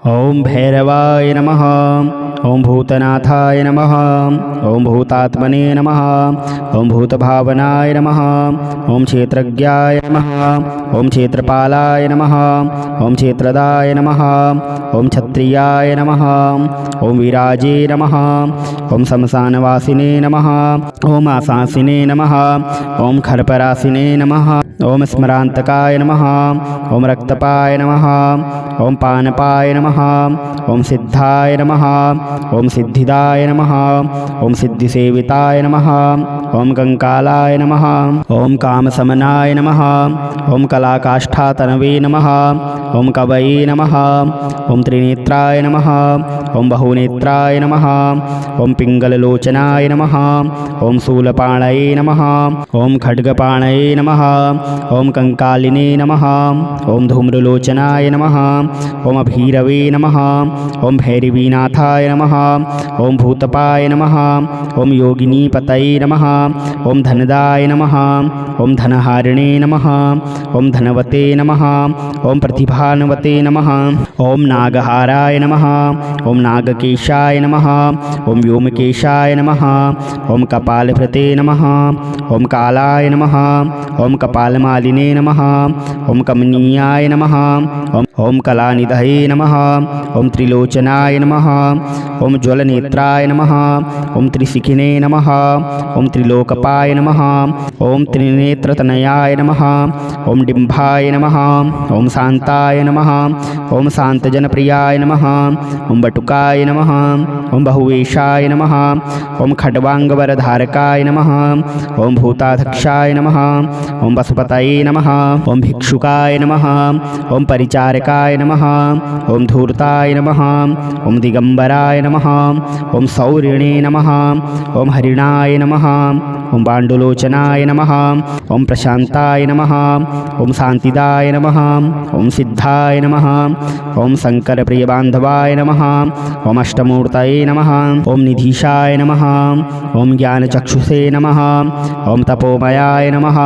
ओम भैरवाय नमः। ओम भूतनाथाय नमः। ओम भूतात्मने नमः। ओम भूतभावनाय नमः। ओम क्षेत्रज्ञाय नमः। ओम क्षेत्रपालाय नमः। ओम क्षेत्रदाय नमः। ओम क्षत्रियाय नमः। ओम विराजे नमः। ओम शमशानवासिने नमः। ओम आशासिने नमः। ओम खरपरासिने नमः। ओम स्मरांतकाय नमः। ओम रक्तपाय नमः। ओम पानपाय नमः। ओम सिद्धाय नमः। ओम सिद्धिदाय नमः। ओम सिद्धिसेविताय नमः। ओम कंकालाय नमः। ओम कामसमनाय नमः। ओम कलाकाष्ठातनवे नमः। ओम कवये नमः। ओम त्रिनेत्राय नमः। ओम बहुनेत्राय नमः। ओम पिंगललोचनाय नमः। ओम शूलपाणये नमः। ओम खड्गपाणये नमः। ओम कंकालिने नमः। ओम धूम्रलोचनाय नमः। ओम अभीरवे नमः। ओम भैरवीनाथाय नमः। ओम भूतपाय नमः। ओम योगिनीपतये नमः। ओम धनदाय नमः। ओम धनहारिणे नमः। ओम धनवते नमः। ओम प्रतिभानवते नमः। ओम नागहाराय नमः। ओम नागकेशाय नमः। ओम व्योमकेशाय नमः। ओम कपालभृते नमः। ओम कालाय नमः। ओम कपालमालिने नमः। ओम कमनीयाय नमः। ओम कलानिधये नमः। ओम त्रिलोचनाय नमः। ओम ज्वलनेत्राय नमः। ओम त्रिशिखिने नमः। ओम त्रिलोकपाय नमः। ओम त्रिनेत्रतनयाय नमः। ओम डिम्भाय नमः। ओम शांताय नमः। ओम शांतजनप्रियाय नमः। ओम बटुकाय नमः। ओम बहुवेशाय नमः। ओम खड्वांगवरधारकाय नमः। ओम भूताध्यक्षाय नमः। ओम पशुपतये नमः। ओम भिक्षुकाय नमः। ओम परिचारकाय नमः। ओम धूर्ताय नमः। ओम दिगंबराय नमः। ओम सौरिणे नमः। ओम हरिणाय नमः। ओम पाण्डुलोचनाय नमः। ओम प्रशांताय नमः। ओम शांतिदाय नमः। ओम सिद्धाय नमः। ओम शंकर प्रियबांधवाय नमः। ओम अष्टमूर्तये नमः। ओम निधीशाय नमः। ओम ज्ञानचक्षुषे नमः। ओम तपोमयाय नमः।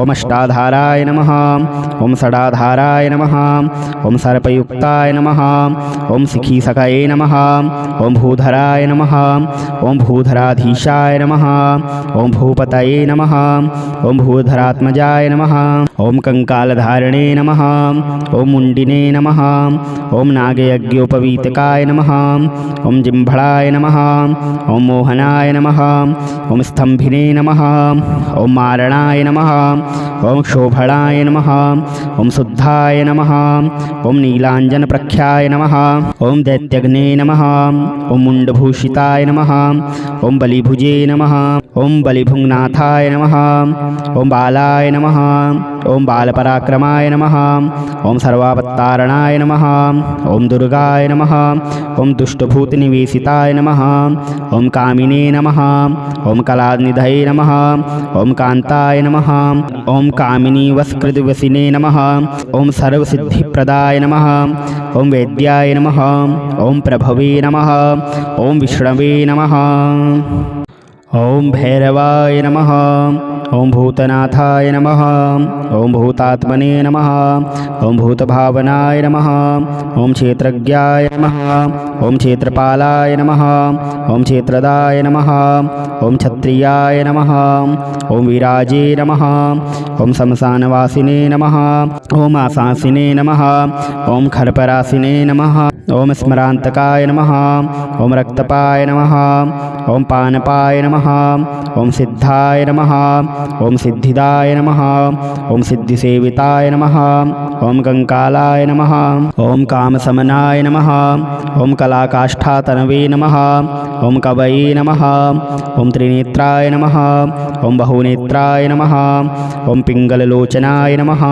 ओम अष्टाधाराय नमः। ओम षडाधाराय नमः। ओम सर्पयुक्ताय नमः। ओम शिखीसखये नमः। ओम भूधराय नमः। ओम भूधराधीशाय नमः। ओम भूपतये नमः। ओम भूधरात्मजाय नमः। ओम कंकालधारिणे नमः। ओम मुंडिने नमः। ओम नागयज्ञोपवीतकाय नमः। ओम जिम्भड़ाय नमः। ओम मोहनाय नमः। ओम स्तंभिने नमः। ओम मारणाय नमः। ओम शोभणाय नमः। ओम शुद्धाय नमः। ओम नीलांजनप्रख्याय नमः। ओम दैत्यग्ने नमः। ओम मुंडभूषिताय नमः। ओम बलिभुजे नमः। ओम बलिभुंगनाथाय नमः। ओम बालाय नमः। ओम बालपराक्रमाय नमः। ओम सर्वावतारणाय नमः। ओम दुर्गाय नमः। ओम दुष्टभूतनिवेशिताय नमः। ओम कामिने नमः। ओम कलानिधये नमः। ओम कांताय नमः। ओम कामिनी वस्कृतवसिने नमः। ओम सर्वसिद्धिप्रदाय नमः। ओम वेद्याय नमः। ओम प्रभवे नमः। ओम विष्णवे नमः। ओम भैरवाय नमः। ओम भूतनाथाय नमः। ओम भूतात्मने नमः। ओम भूतभावनाय नमः। ओम क्षेत्रज्ञाय नमः। ओम क्षेत्रपालाय नमः। ओम क्षेत्रदाय नमः। ओम क्षत्रियाय नमः। ओम विराजे नमः। ओम शमशानवासिने नमः। ओम आशासिने नमः। ओम खरपरासिने नमः। ओम स्मरांतकाय नमः। ओम रक्तपाय नमः। ओम पानपाय नमः। ओम सिद्धाय नमः। ओम सिद्धिदाय नमः। ओम सिद्धिसेविताय नमः। ओम कंकालाय नमः। ओम कामसमनाय नमः। ओम कलाकाष्ठातनवे नमः। ओम कवये नमः। ओम त्रिनेत्राय नमः। ओम बहुनेत्राय नमः। ओम पिंगललोचनाय नमः।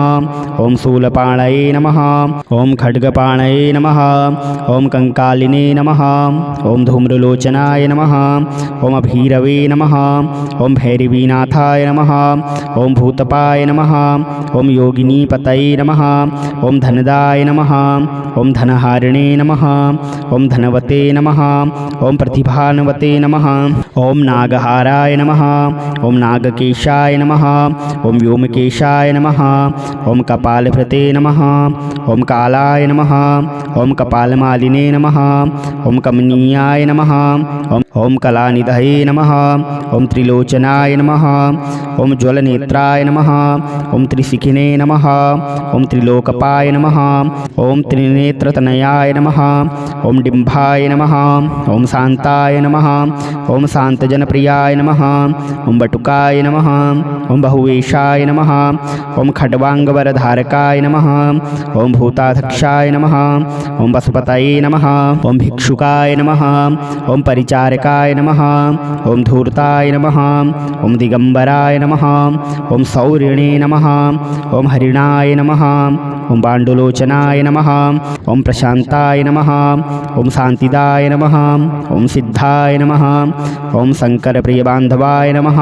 ओम शूलपाणये नमः। ओम खड्गपाणये नमः। ओम कंकालिने नमः। ओम धूम्रलोचनाय नमः। ओम अभीरवे नमः। ओम भैरवीनाथाय नमः। ओम भूतपाय नमः। ओम योगिनीपतये नमः। ओम धनदाय नमः। ओम धनहारिणे नमः। ओम धनवते नमः। ओम प्रतिभानवते नमः। ओम नागहाराय नमः। ओम नागकेशाय नमः। ओम व्योमकेशाय नमः। ओम कपालभृते नमः। ओम कालाय नमः। ओम कपाल कपालमालिने नमः। ओम कमनीयाय नमः। ओम कलानिधये नमः। ओम त्रिलोचनाय नमः। ओम ज्वलनेत्राय नमः। ओम त्रिशिखिने नमः। ओम त्रिलोकपाय नमः। ओम त्रिनेत्रतनयाय नमः। ओम डिम्भाय नमः। ओम शांताय नमः। ओम शांतजनप्रियाय नमः। ओम बटुकाय नमः। ओम बहुवेशाय नमः। ओम खड्वांगवरधारकाय नमः। ओम भूताध्यक्षाय नमः। ओम वसुपतये नमः। ओम भिक्षुकाय नमः। ओम परिचारकाय नमः। ओम धूर्ताय नमः। ओम दिगंबराय नमः। ओम सौरिणे नमः। ओम हरिणाय नमः। ओम बांडुलोचनाय नमः। ओम प्रशांताय नमः। ओम शांतिदाय नमः। ओम सिद्धाय नमः। ओम शंकर प्रियबांधवाय नमः।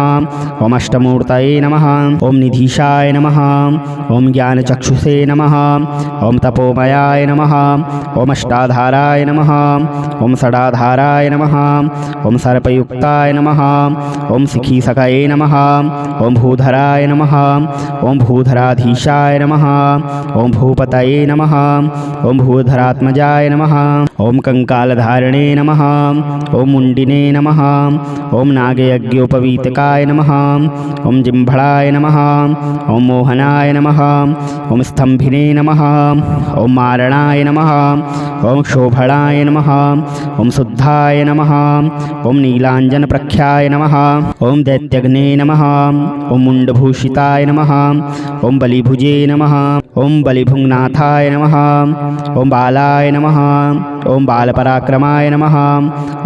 ओम अष्टमूर्तये नमः। ओम निधीशाय नमः। ओम ज्ञानचक्षुषे नमः। ओम तपोमयाय नमः। ओम अष्टाधाराय नमः। ओम षडाधाराय नमः। ओम सर्पयुक्ताय नमः। ओम शिखीसखये नमः। ओम भूधराय नमः। ओम भूधराधीशाय नमः। ओम भूपतये नमः। ओम भूधरात्मजाय नमः। ओम कंकालधारिणे नमः। ओम मुंडिने नमः। ओम नागयज्ञोपवीतकाय नमः। ओम जिम्भळाय नमः। ओम मोहनाय नमः। ओम स्तंभिने नमः। ओम मारणाय नमः। ओम शोभणाय नमः। ओम शुद्धाय नमः। ओम नीलांजनप्रख्याय नमः। ओम दैत्यग्ने नमः। ओम मुंडभूषिताय नमः। ओम बलिभुजे नमः। ओम बलिभुङ्नाथाय नमः। ओम बालाय नमः। ओम बालपराक्रमाय नमः।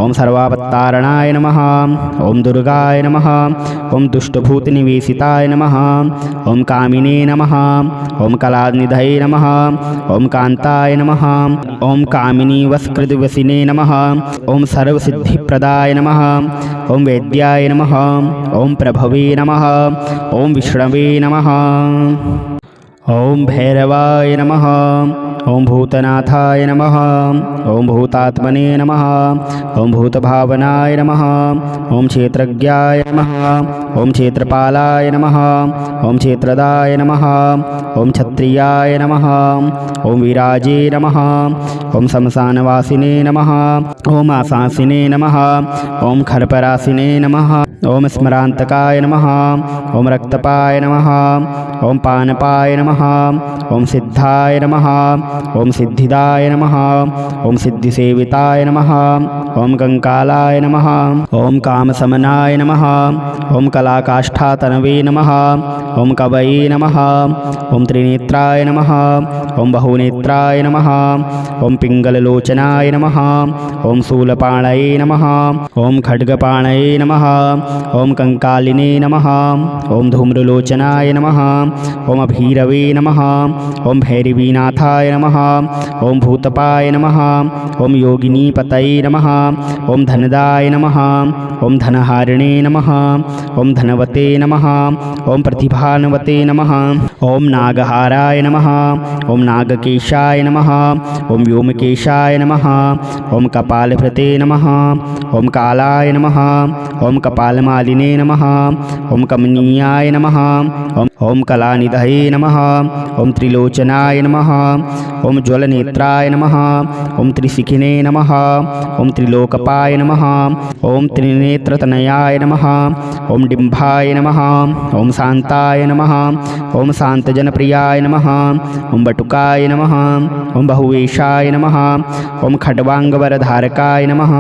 ओम सर्वावतारणाय नमः। ओम दुर्गाय नमः। ओम दुष्टभूतनिवेशिताय नमः। ओम कामिने नमः। ओम कलानिधये नमः। ओम कांताय नमः। ओम कामिनीवस्कृतवसिने नमः। ओम सर्वसिद्धिप्रदाय नमः। ओम वेद्याय नमः। ओम प्रभवे नमः। ओम विष्णवे नमः। ओम भैरवाय नमः। ओम भूतनाथाय नमः। ओम भूतात्मने नमः। ओम भूतभावनाय नमः। ओम क्षेत्रज्ञाय नमः। ओम क्षेत्रपालाय नमः। ओम क्षेत्रदाय नमः। ओम क्षत्रियाय नमः। ओम विराजे नमः। ओम शमशानवासिने नमः। ओम आशासिने नमः। ओम खरपरासिने नमः। ओम स्मरांतकाय नमः। ओम रक्तपाय नमः। ओम पानपाय नमः। ओम सिद्धाय नमः। ओम सिद्धिदाय नमः। ओम सिद्धिसेविताय नमः। ओम कंकालाय नमः। ओम कामसमनाय नमः। ओम कलाकाष्ठातनवे नमः। ओम कवये नमः। ओम त्रिनेत्राय नमः। ओम बहुनेत्राय नमः। ओम पिंगललोचनाय नमः। ओम शूलपाणये नमः। ओम खड्गपाणये नमः। ओम कंकालिने नमः। ओम धूम्रलोचनाय नमः। ओम अभीरवे नमः। ओम भैरवीनाथाय नमः। ओम भूतपाय नमः। ओम योगिनीपतये नमः। ओम धनदाय नमः। ओम धनहारिणे नमः। ओम धनवते नमः। ओम प्रतिभानवते नमः। ओम नागहाराय नमः। ओम नागकेशाय नमः। ओम व्योमकेशाय नमः। ओम कपालभृते नमः। ओम कालाय नमः। ओम कपालमालिने नमः। ओम कमनीयाय नमः। ओम कलानिधये नमः। ओम त्रिलोचनाय नमः। ओम ज्वलनेत्राय नमः। ओम त्रिशिखिने नमः। ओम त्रिलोकपाय नमः। ओम त्रिनेत्रतनयाय नमः। ओम डिम्भाय नमः। ओम शांताय नमः। ओम शांतजनप्रियाय नमः। ओम बटुकाय नमः। ओम बहुवेशाय नमः। ओम खड्वांगवरधारकाय नमः।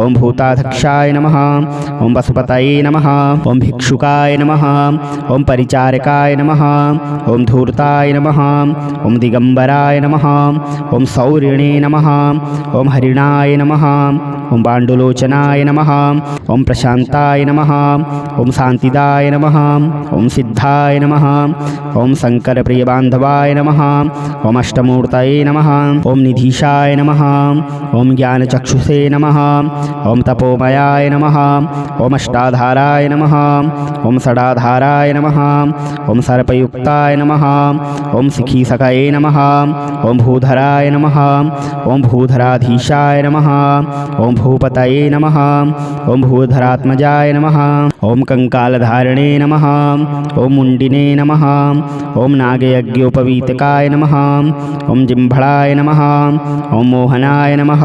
ओम भूताध्यक्षाय नमः। ओम वसुपतये नमः। ओम भिक्षुकाय नमः। ओम परिचारकाय नमः। ओम धूर्ताय नमः। ओम दिगंबराय नमः। ओम सौरिणे नमः। ओम हरिणाय नमः। ओम बांडुलोचनाय नमः। ओम प्रशांताय नमः। ओम शांतिदाय नमः। ओम सिद्धाय नमः। ओम शंकर प्रियबांधवाय नमः। ओम अष्टमूर्तये नमः। ओम निधीशाय नमः। ओम ज्ञानचक्षुषे नमः। ओम तपोमयाय नमः। ओम अष्टाधाराय नमः। ओम षडाधाराय नमः। ओम सर्पयुक्ताय नमः। ओम शिखीसखये नमः। ओम भूधराय नमः। ओम भूधराधीशाय नमः। ओम भूपतये नमः। ओम भूधरात्मजाय नमः। ओम कंकालधारिणे नमः। ओम मुण्डिने नमः। ॐ नागयज्ञोपवीतकाय नमः। ॐ जिह्मणाय नमः। ॐ मोहनाय नमः।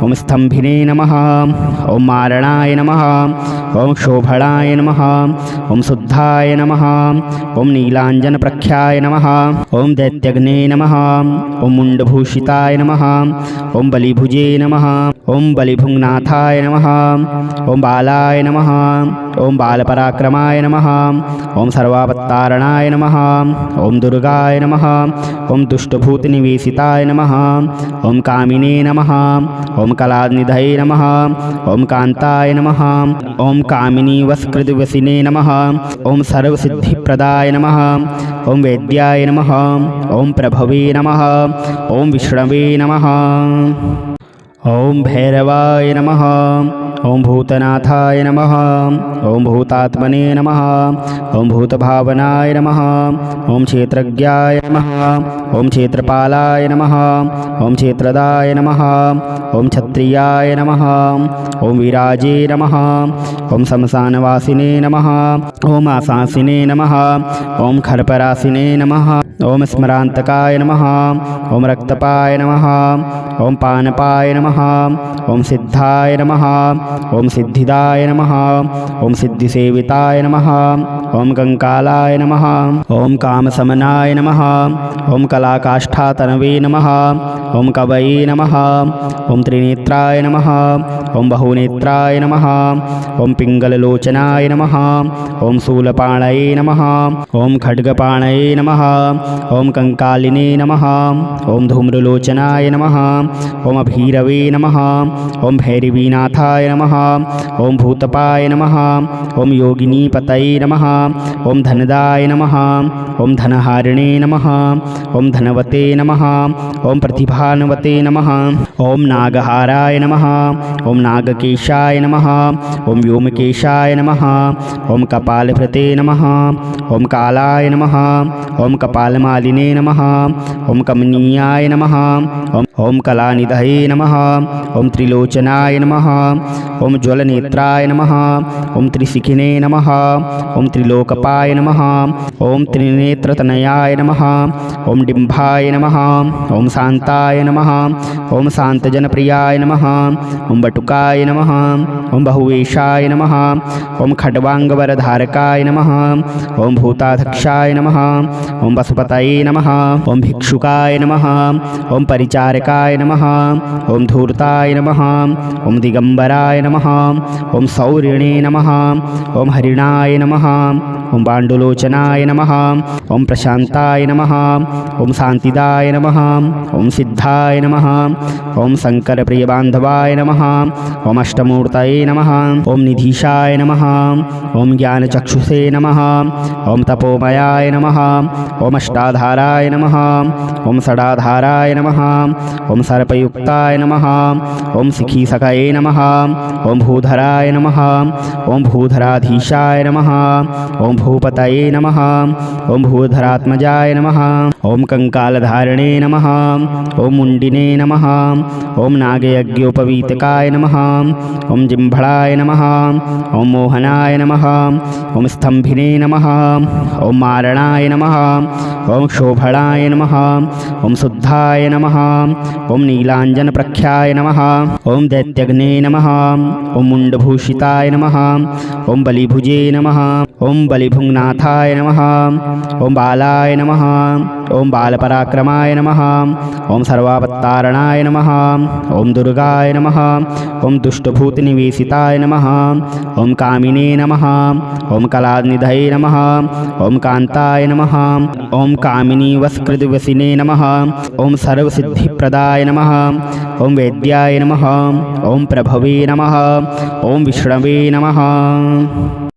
ॐ स्तम्भिने नमः। ॐ मारणाय नमः। ॐ शोभणाय नमः। ॐ शुद्धाय नमः। ॐ नीलाञ्जनप्रख्याय नमः। ॐ दैत्यग्ने नमः। ॐ मुण्डभूषिताय नमः। ॐ बलिभुजे नमः। ॐ बलिभुङ्नाथाय नमः। ॐ बालाय नमः। ॐ बालपराक्रमाय नमः। ॐ सर्वावतारणाय नमः। ॐ दुर्गाय नमः। ॐ दुष्टभूतनिवेशिताय नमः। ॐ कामिने नमः। ॐ कलानिधये नमः। ॐ कान्ताय नमः। ॐ कामिनीवस्कृतिवसिने नमः। ॐ सर्वसिद्धिप्रदाय नमः। ॐ वेद्याय नमः। ॐ प्रभवे नमः। ॐ विष्णवे नमः। ॐ भैरवाय नमः। ॐ भूतनाथाय नमः। ॐ भूतात्मने नमः। ॐ भूतभावनाय नमः। ॐ क्षेत्रज्ञाय नमः। ॐ क्षेत्रपालाय नमः। ॐ क्षेत्रदाय नमः। ॐ क्षत्रियाय नमः। ॐ विराजे नमः। ॐ शमशानवासिने नमः। ॐ आशासिने नमः। ॐ खर्परासिने नमः। ॐ स्मरान्तकाय नमः। ॐ रक्तपाय नमः। ॐ पानपाय नमः। ॐ सिद्धाय नमः। ॐ सिद्धिदाय नमः। ॐ सिद्धिसेविताय नमः। ॐ कंकालाय नमः। ॐ कामशमनाय नमः। ॐ कलाकाष्ठातनवे नमः। ॐ कवये नमः। ॐ त्रिनेत्राय नमः। ॐ बहुनेत्राय नमः। ॐ पिङ्गललोचनाय नमः। ॐ शूलपाणये नमः। ॐ खड्गपाणये नमः। ॐ कंकालिने नमः। ॐ धूम्रलोचनाय नमः। ॐ अभीरवे नमः। ॐ भैरवीनाथाय नमः। ॐ भूतपाय नमः। ॐ योगिनीपतये नमः। ॐ धनदाय नमः। ॐ धनहारिणे नमः। ॐ धनवते नमः। ॐ प्रतिभानवते नमः। ॐ नागहाराय नमः। ॐ नागकेशाय नमः। ॐ व्योमकेशाय नमः। ॐ कपालभृते नमः। ॐ कालाय नमः। ॐ कपालमालिने नमः। ॐ कमनीयाय नमः। ॐ कलानिधये नमः। ॐ त्रिलोचनाय नमः। ॐ ज्वलनेत्राय नमः। ॐ त्रिशिखिने नमः। ॐ त्रिलोकपाय नमः। ॐ त्रिनेत्रतनयाय नमः। ॐ डिम्भाय नमः। ॐ शान्ताय नमः। ॐ शान्तजनप्रियाय नमः। ॐ बटुकाय नमः। ॐ बहुवेशाय नमः। ॐ खड्वाङ्गवरधारकाय नमः। ॐ भूताध्यक्षाय नमः। ॐ पशुपतये नमः। ॐ भिक्षुकाय नमः। ॐ परिचारकाय नमः। ॐ धूर्ताय नमः। ॐ दिगम्बराय नमः। ॐ सौरिणे नमः। ॐ हरिणाय नमः। ॐ पाण्डुलोचनाय नमः। ॐ प्रशान्ताय नमः। ॐ शान्तिदाय नमः। ॐ सिद्धाय नमः। ॐ शङ्करप्रियबान्धवाय नमः। ॐ अष्टमूर्तये नमः। ॐ निधीशाय नमः। ॐ ज्ञानचक्षुषे नमः। ॐ तपोमयाय नमः। ॐ अष्टाधाराय नमः। ॐ षडाधाराय नमः। ॐ सर्पयुक्ताय नमः। ॐ शिखीसखये नमः। ॐ भूधराय नमः। ॐ भूधराधीशाय नमः। ॐ भूपतये नमः। ॐ भूधरात्मजाय नमः। ॐ कंकालधारिणे नमः। ॐ मुण्डिने नमः। ॐ नागयज्ञोपवीतकाय नमः। ॐ जिह्मणाय नमः। ॐ मोहनाय नमः। ॐ स्तम्भिने नमः। ॐ मारणाय नमः। ॐ शोभणाय नमः। ॐ शुद्धाय नमः। ॐ नीलाञ्जनप्रख्याय नमः। ॐ दैत्यग्ने नमः। ॐ मुण्डभूषिताय नमः। ॐ बलिभुजे नमः। ॐ बलिभुङ्नाथाय नमः। ॐ बालाय नमः। ॐ बालपराक्रमाय नमः। ॐ सर्वावतारणाय नमः। ॐ दुर्गाय नमः। ॐ दुष्टभूतनिवेशिताय नमः। ॐ कामिने नमः। ॐ कलानिधये नमः। ॐ कान्ताय नमः। ॐ कामिनीवस्कृतिवसिने नमः। ॐ सर्वसिद्धिप्रदाय नमः। ॐ वेद्याय नमः। ॐ प्रभवे नमः। ॐ विष्णवे नमः।